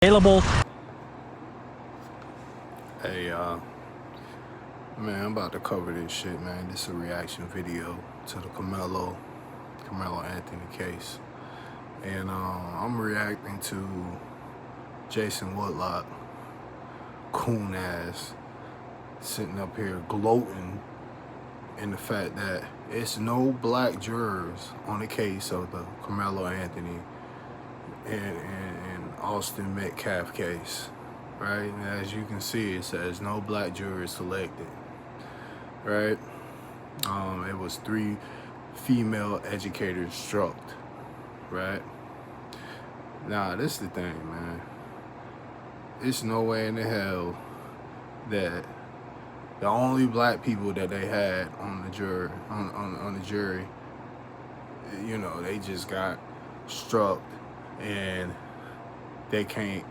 available. Hey, man, I'm about to cover this shit, man. This is a reaction video to the Carmelo Anthony case. And I'm reacting to Jason Whitlock, coon ass, sitting up here gloating in the fact that it's no black jurors on the case of the Carmelo Anthony and Austin Metcalf case, right? And as you can see, it says no black jurors selected, right? It was 3 female educators struck, right? Nah, this is the thing, man. It's no way in the hell that the only black people that they had on the jury, on the jury, you know, they just got struck and they can't,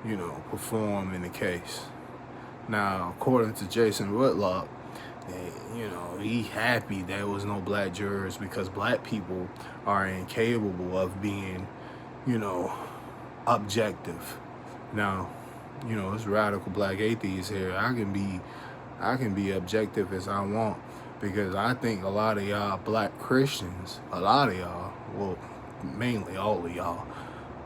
you know, perform in the case. Now, according to Jason Whitlock, you know, he happy there was no black jurors because black people are incapable of being, you know, objective. Now, you know, it's radical black atheists here. I can be objective as I want because I think a lot of y'all black Christians, a lot of y'all, well, mainly all of y'all,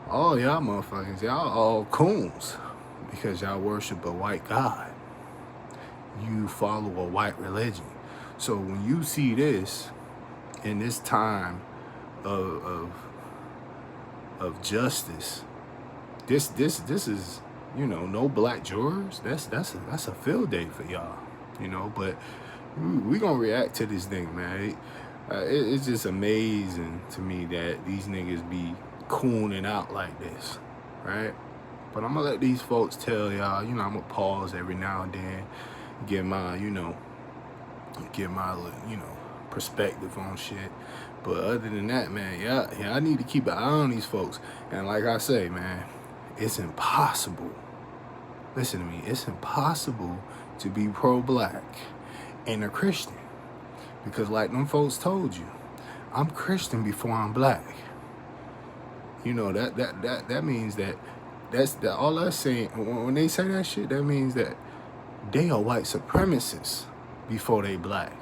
all y'all motherfuckers, y'all all coons because y'all worship a white God. You follow a white religion. So when you see this in this time of justice, this is, you know, no black jurors. That's a field day for y'all, you know. But we gonna react to this thing, man. It's just amazing to me that these niggas be cooning out like this, right? But I'm gonna let these folks tell y'all. You know, I'm gonna pause every now and then, give my, you know, perspective on shit. But other than that, man, yeah, I need to keep an eye on these folks. And like I say, man, it's impossible. Listen to me. It's impossible to be pro-black and a Christian. Because like them folks told you, I'm Christian before I'm black. You know, that means that all that's saying, when they say that shit, that means that they are white supremacists before they black.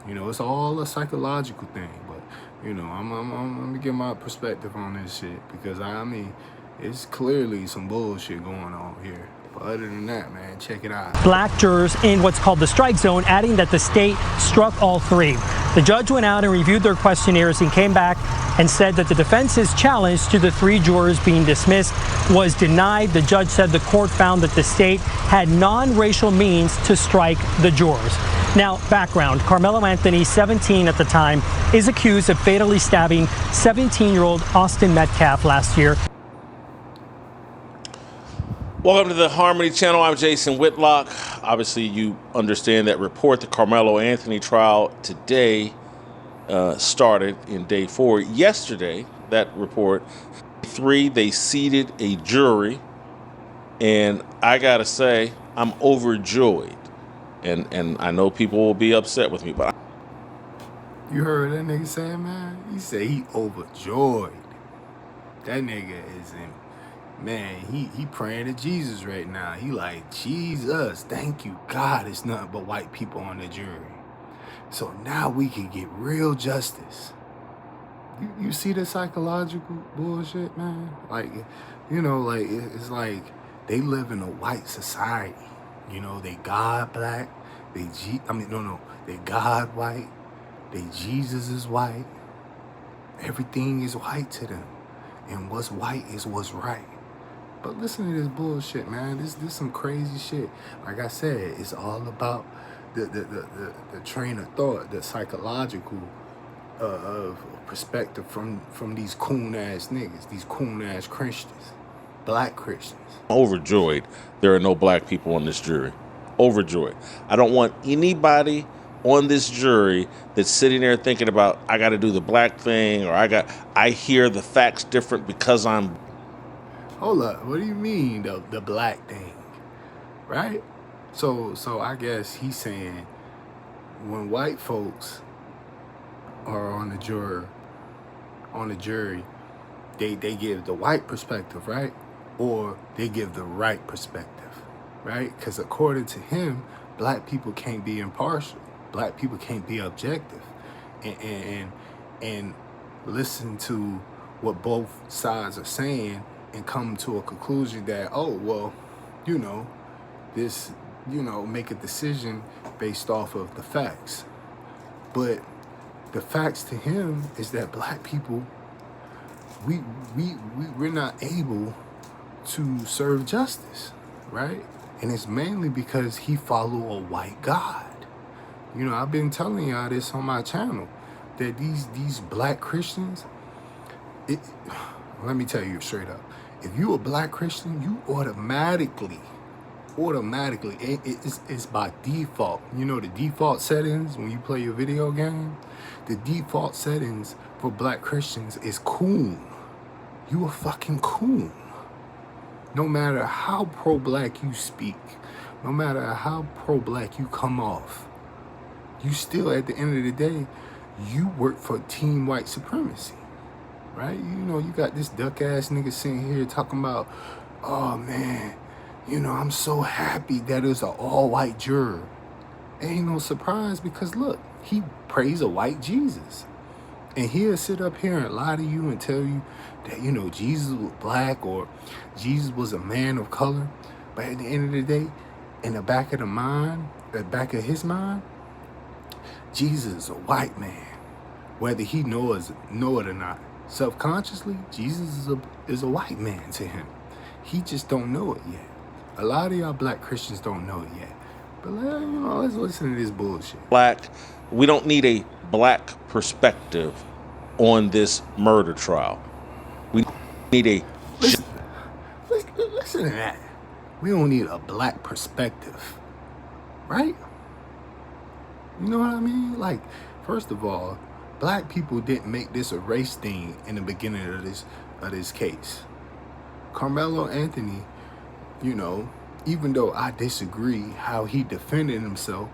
You know, it's all a psychological thing. But, you know, I'm gonna give my perspective on this shit because I mean, it's clearly some bullshit going on here. But other than that, man, check it out. Black jurors in what's called the strike zone, adding that the state struck all 3. The judge went out and reviewed their questionnaires and came back and said that the defense's challenge to the 3 jurors being dismissed was denied. The judge said the court found that the state had non-racial means to strike the jurors. Now, background, Carmelo Anthony, 17 at the time, is accused of fatally stabbing 17-year-old Austin Metcalf last year. Welcome to the Harmony Channel. I'm Jason Whitlock. Obviously, you understand that report. The Carmelo Anthony trial today started in day 4. Yesterday, that report, 3, they seated a jury. And I got to say, I'm overjoyed. And I know people will be upset with me, but You heard that nigga say, man? He said he overjoyed. That nigga is in. Man, he praying to Jesus right now. He like, Jesus, thank you, God, it's nothing but white people on the jury. So now we can get real justice. You see the psychological bullshit, man? Like, you know, like, it's like they live in a white society. You know, they God black, they God white, they Jesus is white. Everything is white to them. And what's white is what's right. But listen to this bullshit, man. This some crazy shit. Like I said, it's all about the train of thought, the psychological of perspective from these coon ass niggas, these coon ass Christians, black Christians. overjoyed there are no black people on this jury. Overjoyed. I don't want anybody on this jury that's sitting there thinking about, I got to do the black thing, or I hear the facts different because I'm. Hold up, what do you mean the black thing, right? So I guess he's saying when white folks are on the jury, they give the white perspective, right? or they give the right perspective, right? Because according to him, black people can't be impartial. Black people can't be objective, and listen to what both sides are saying and come to a conclusion that, oh, well, you know, this, you know, make a decision based off of the facts. But the facts to him is that black people, we're not able to serve justice, right? And it's mainly because he follow a white God. You know, I've been telling y'all this on my channel, that these black Christians, let me tell you straight up, if you a black Christian, you automatically, it's by default. You know the default settings when you play your video game? The default settings for black Christians is coon. You a fucking coon. No matter how pro-black you speak, no matter how pro-black you come off, you still, at the end of the day, you work for team white supremacy, right? You know, you got this duck-ass nigga sitting here talking about, oh, man, you know, I'm so happy that it's an all-white juror. Ain't no surprise because, look, he prays a white Jesus. And he'll sit up here and lie to you and tell you that, you know, Jesus was black or Jesus was a man of color. But at the end of the day, in the back of his mind, Jesus is a white man, whether he know it or not. Subconsciously, Jesus is a white man to him. He just don't know it yet. A lot of y'all black Christians don't know it yet. But you know, let's listen to this bullshit. We don't need a black perspective on this murder trial. We need a... Listen to that. We don't need a black perspective, right? You know what I mean? Like, first of all, black people didn't make this a race thing in the beginning of this case. Carmelo Anthony, you know, even though I disagree how he defended himself,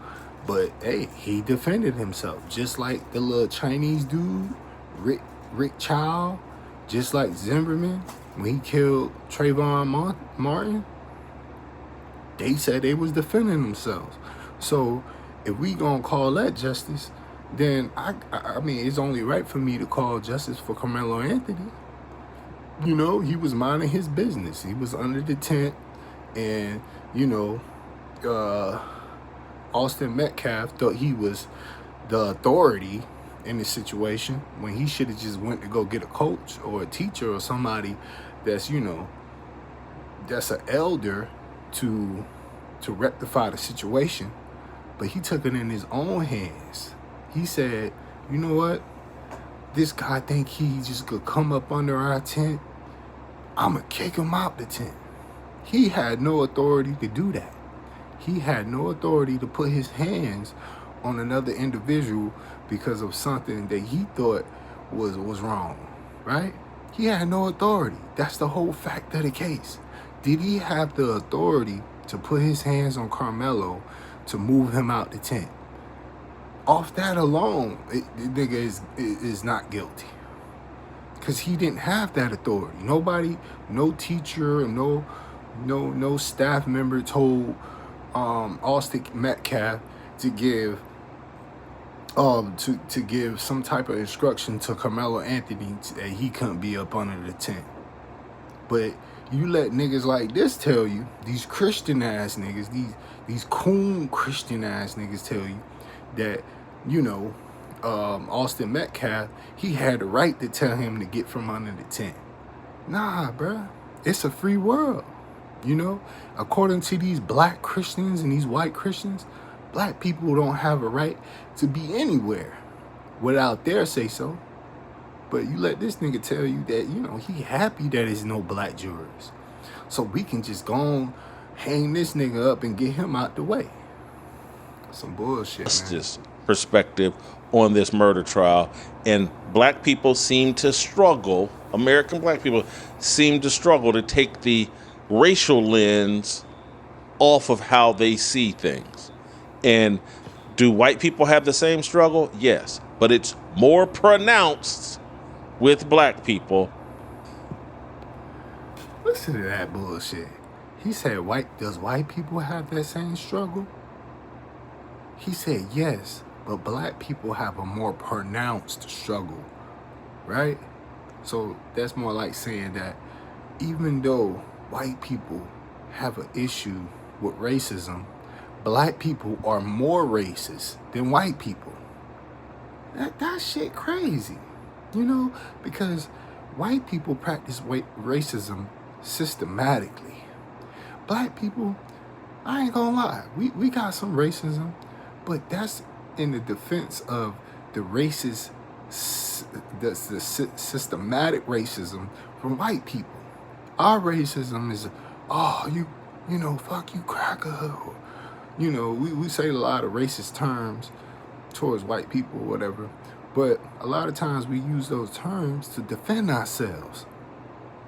but hey, he defended himself. Just like the little Chinese dude, Rick Chow, just like Zimmerman, when he killed Trayvon Martin, they said they was defending themselves. So if we gonna call that justice, then I mean, it's only right for me to call justice for Carmelo Anthony. You know, he was minding his business. He was under the tent, and, you know, Austin Metcalf thought he was the authority in the situation when he should have just went to go get a coach or a teacher or somebody that's, you know, that's an elder to rectify the situation. But he took it in his own hands. He said, you know what? This guy think he just could come up under our tent. I'ma kick him out the tent. He had no authority to do that. He had no authority to put his hands on another individual because of something that he thought was wrong, right? He had no authority. That's the whole fact of the case. Did he have the authority to put his hands on Carmelo to move him out the tent? Off that alone, the nigga is not guilty. Because he didn't have that authority. Nobody, no teacher, no staff member told Austin Metcalf to give to give some type of instruction to Carmelo Anthony that he couldn't be up under the tent. But you let niggas like this tell you, these Christian ass niggas, these coon Christian ass niggas tell you that, you know, Austin Metcalf, he had the right to tell him to get from under the tent. Nah, bruh. It's a free world. You know, according to these black Christians and these white Christians, black people don't have a right to be anywhere without their say-so. But you let this nigga tell you that, you know, he happy that there's no black jurors. So we can just go on, hang this nigga up and get him out the way. Some bullshit, It's man. just perspective on this murder trial. And black people seem to struggle, American black people seem to struggle to take the racial lens off of how they see things. And do white people have the same struggle? Yes, but it's more pronounced with black people. Listen to that bullshit. He said, does white people have that same struggle? He said, yes, but black people have a more pronounced struggle, right? So that's more like saying that even though white people have an issue with racism, black people are more racist than white people. That shit crazy, because white people practice racism systematically. Black people, I ain't gonna lie, we got some racism, but that's in the defense of the racist, the systematic racism from white people. Our racism is, fuck you, cracker. We say a lot of racist terms towards white people or whatever, but a lot of times we use those terms to defend ourselves,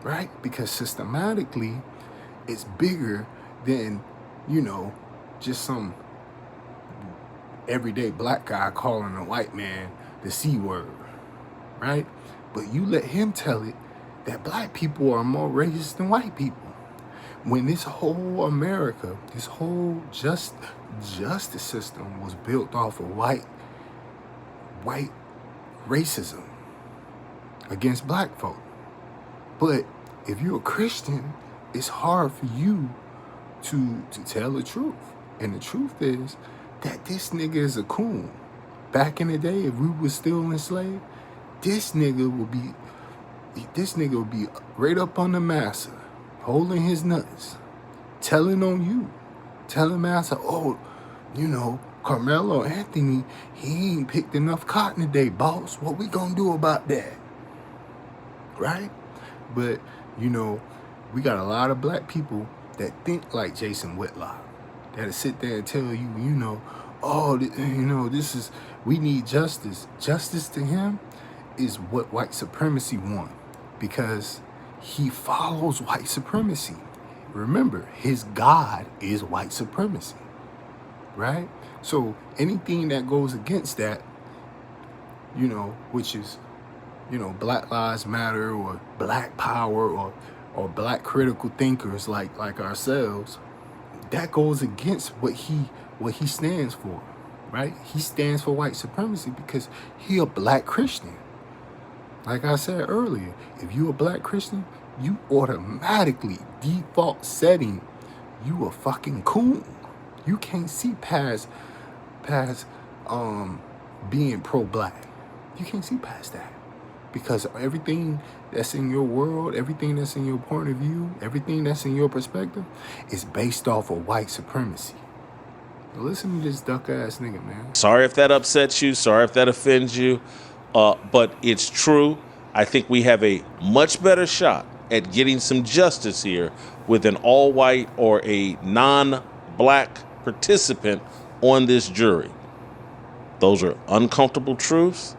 right? Because systematically, it's bigger than, just some everyday black guy calling a white man the C word, right? But you let him tell it that black people are more racist than white people. When this whole America, this whole justice system was built off of white racism against black folk. But if you're a Christian, it's hard for you to tell the truth. And the truth is that this nigga is a coon. Back in the day, if we were still enslaved, this nigga would be right up on the massa, holding his nuts, telling on you, telling massa, Carmelo Anthony, he ain't picked enough cotton today, boss. What we gonna do about that? Right? But, we got a lot of black people that think like Jason Whitlock, that'll sit there and tell you, this is, we need justice. Justice to him is what white supremacy wants, because he follows white supremacy. Remember, his God is white supremacy, right? So anything that goes against that, which is, Black Lives Matter or Black Power or Black critical thinkers like ourselves, that goes against what he stands for, right? He stands for white supremacy because he a black Christian. Like I said earlier, if you a black Christian, you automatically default setting, you a fucking coon. You can't see past being pro-black. You can't see past that, because everything that's in your world, everything that's in your point of view, everything that's in your perspective is based off of white supremacy. Listen to this duck ass nigga, man. Sorry if that upsets you. Sorry if that offends you. But it's true. I think we have a much better shot at getting some justice here with an all-white or a non-black participant on this jury. Those are uncomfortable truths,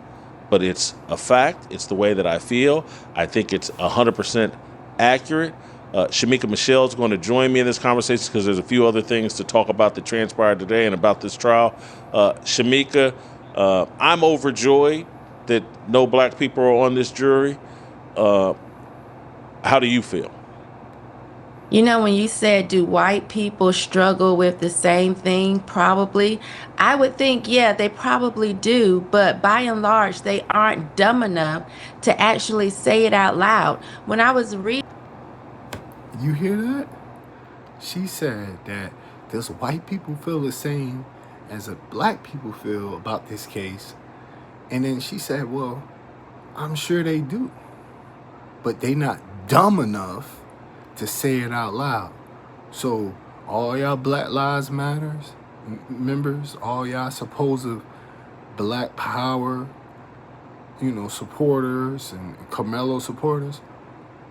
but it's a fact. It's the way that I feel. I think it's 100% accurate. Shamika Michelle is going to join me in this conversation because there's a few other things to talk about that transpired today and about this trial. Shamika, I'm overjoyed that no black people are on this jury. How do you feel? When you said, do white people struggle with the same thing? Probably. I would think, yeah, they probably do. But by and large, they aren't dumb enough to actually say it out loud. When I was reading. You hear that? She said that does white people feel the same as black people feel about this case? And then she said, well, I'm sure they do. But they not dumb enough to say it out loud. So all y'all Black Lives Matters members, all y'all supposed Black Power, supporters and Carmelo supporters,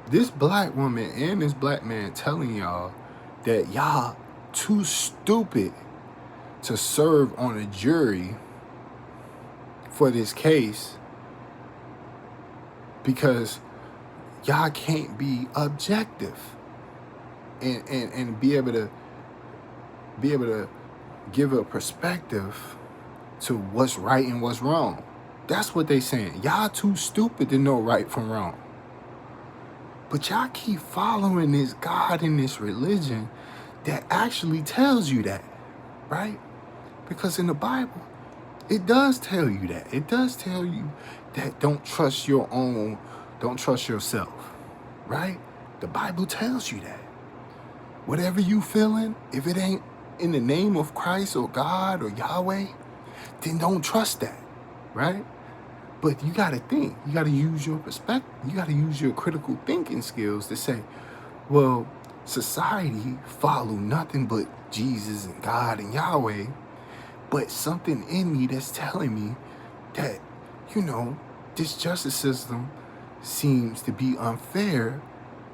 this black woman and this black man telling y'all that y'all too stupid to serve on a jury for this case because y'all can't be objective and be able to give a perspective to what's right and what's wrong. That's what they saying. Y'all too stupid to know right from wrong. But y'all keep following this God and this religion that actually tells you that, right? Because in the Bible, it does tell you that. It does tell you that don't trust yourself, right? The Bible tells you that. Whatever you feeling, if it ain't in the name of Christ or God or Yahweh, then don't trust that, right? But you got to think. You got to use your perspective. You got to use your critical thinking skills to say, well, society follow nothing but Jesus and God and Yahweh, but something in me that's telling me that, this justice system seems to be unfair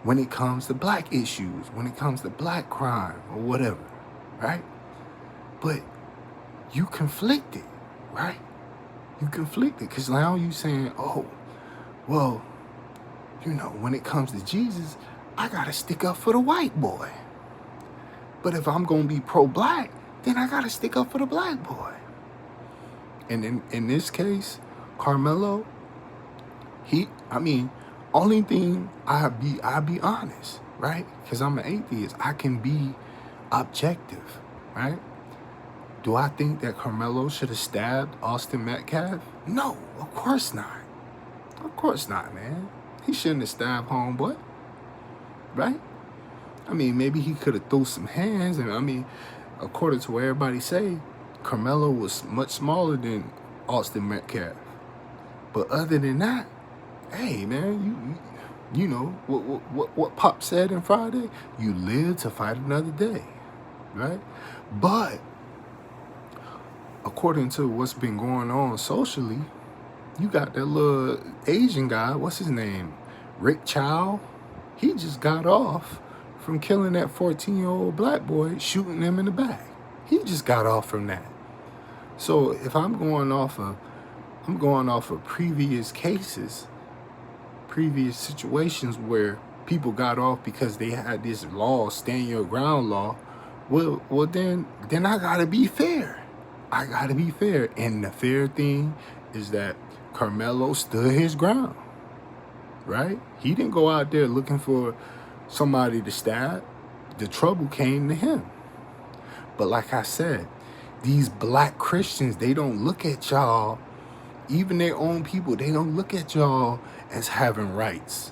when it comes to black issues, when it comes to black crime or whatever, right? But you conflicted, right? You conflicted because now you saying, oh, well, when it comes to Jesus, I got to stick up for the white boy. But if I'm going to be pro-black, then I got to stick up for the black boy. And in this case, Carmelo, only thing I be honest, right? Because I'm an atheist. I can be objective, right? Do I think that Carmelo should have stabbed Austin Metcalf? No, of course not. Of course not, man. He shouldn't have stabbed homeboy, right? Maybe he could have threw some hands, and according to what everybody say, Carmelo was much smaller than Austin Metcalf. But other than that, hey, man, you know what Pop said in Friday? You live to fight another day, right? But according to what's been going on socially, you got that little Asian guy, what's his name? Rick Chow. He just got off from killing that 14-year-old black boy, shooting him in the back. He just got off from that. So if I'm going off of previous cases, previous situations where people got off because they had this law, stand your ground law, well then I gotta be fair. I gotta be fair. And the fair thing is that Carmelo stood his ground, right? He didn't go out there looking for somebody to stab. The trouble came to him. But like I said, these black Christians, they don't look at y'all, even their own people, they don't look at y'all as having rights.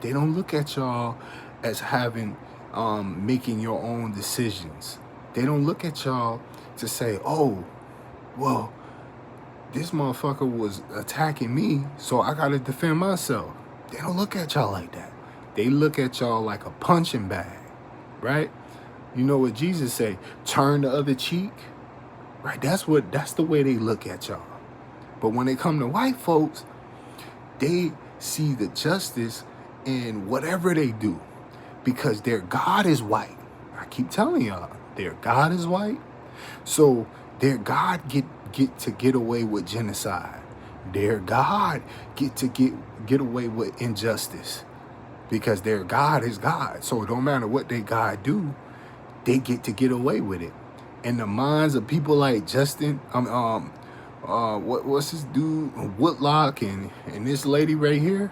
They don't look at y'all as having, making your own decisions. They don't look at y'all to say, oh, well, this motherfucker was attacking me, so I gotta defend myself. They don't look at y'all like that. They look at y'all like a punching bag, right? You know what Jesus say? Turn the other cheek, right? That's the way they look at y'all. But when they come to white folks, they see the justice in whatever they do because their God is white. I keep telling y'all, their God is white. So their God get away with genocide. Their God get away with injustice because their God is God. So it don't matter what their God do, they get away with it. In the minds of people like Justin, what's this dude, Whitlock, and this lady right here,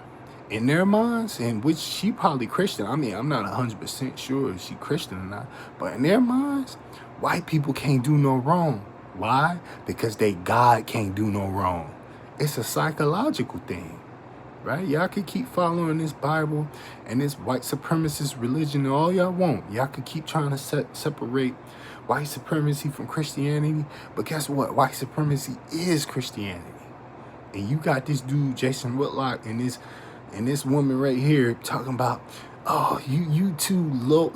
in their minds, in which she probably Christian. I'm not 100% sure if she Christian or not, but in their minds, white people can't do no wrong. Why? Because they God can't do no wrong. It's a psychological thing, right? Y'all can keep following this Bible and this white supremacist religion all y'all want. Y'all can keep trying to separate white supremacy from Christianity, but guess what? White supremacy is Christianity. And you got this dude, Jason Whitlock, and this woman right here talking about, oh, you too low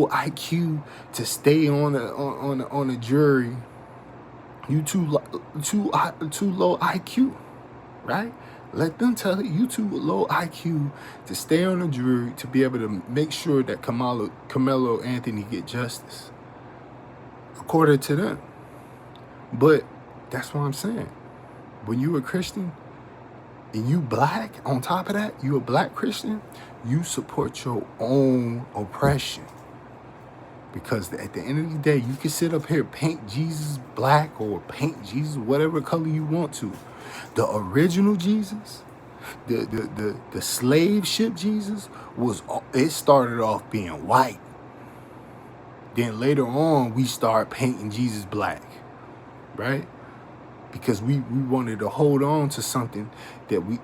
IQ to stay on a jury. You too low IQ, right? Let them tell it. You too low IQ to stay on a jury to be able to make sure that Carmelo Anthony get justice, according to them. But that's what I'm saying. When you a Christian and you black, on top of that, you a black Christian, you support your own oppression. Because at the end of the day, you can sit up here, paint Jesus black or paint Jesus whatever color you want to. The original Jesus, The slave ship Jesus it started off being white. Then later on we start painting Jesus black, right? Because we wanted to hold on to something that we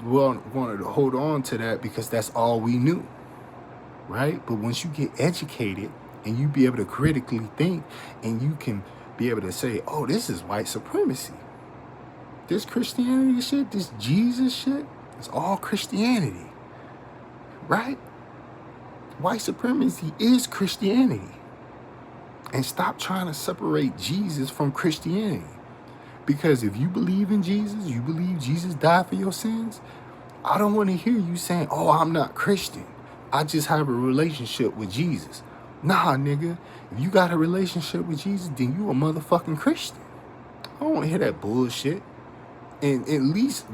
wanted to hold on to that because that's all we knew, right? But once you get educated and you be able to critically think and you can be able to say, oh, this is white supremacy. This Christianity shit, this Jesus shit, it's all Christianity, right? White supremacy is Christianity. And stop trying to separate Jesus from Christianity. Because if you believe in Jesus, you believe Jesus died for your sins, I don't want to hear you saying, oh, I'm not Christian. I just have a relationship with Jesus. Nah, nigga. If you got a relationship with Jesus, then you a motherfucking Christian. I don't want to hear that bullshit. And at least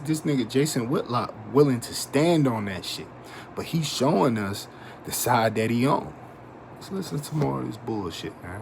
this nigga Jason Whitlock willing to stand on that shit. But he's showing us the side that he on. Let's listen to more of this bullshit, man.